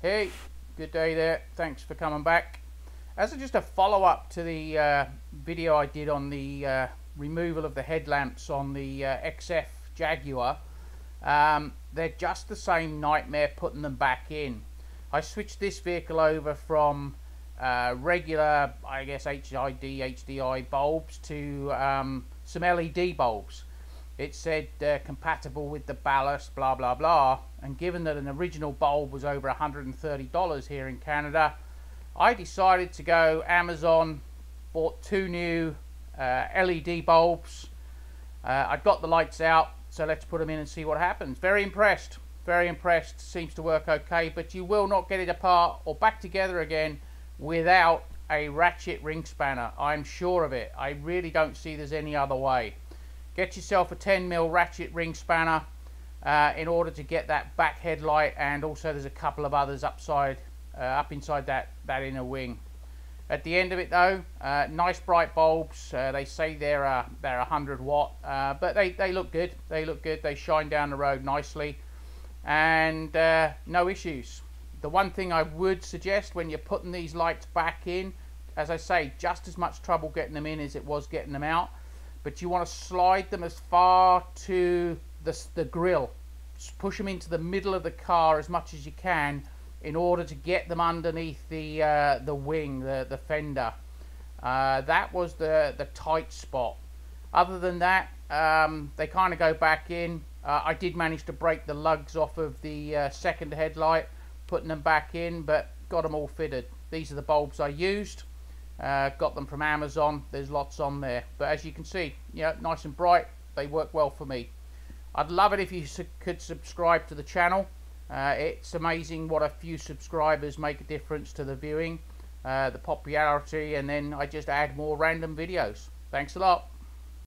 Hey, good day there. Thanks for coming back. As just a follow-up to the video I did on the removal of the headlamps on the XF Jaguar, they're just the same nightmare putting them back in. I switched this vehicle over from regular, I guess, HDI bulbs to some LED bulbs. It said compatible with the Ballast, blah blah blah, and given that an original bulb was over $130 here in Canada, I decided to go Amazon, bought two new LED bulbs. I've got the lights out, so let's put them in and see what happens. Very impressed, seems to work okay, but you will not get it apart or back together again without a ratchet ring spanner. I'm sure of it. I really don't see there's any other way. Get yourself a 10mm ratchet ring spanner in order to get that back headlight, and also there's a couple of others up inside that inner wing. At the end of it though, nice bright bulbs. They say they're 100 watt, but they look good. They shine down the road nicely, and no issues. The one thing I would suggest when you're putting these lights back in, as I say, just as much trouble getting them in as it was getting them out, but you want to slide them as far to the grill. Just push them into the middle of the car as much as you can in order to get them underneath the wing, the fender. That was the tight spot. Other than that, they kind of go back in. I did manage to break the lugs off of the second headlight, putting them back in, but got them all fitted. These are the bulbs I used. Got them from Amazon. There's lots on there, but as you can see, nice and bright. They work well for me. I'd love it if you could subscribe to the channel. It's amazing what a few subscribers make a difference to the viewing, the popularity, and then I just add more random videos. Thanks a lot.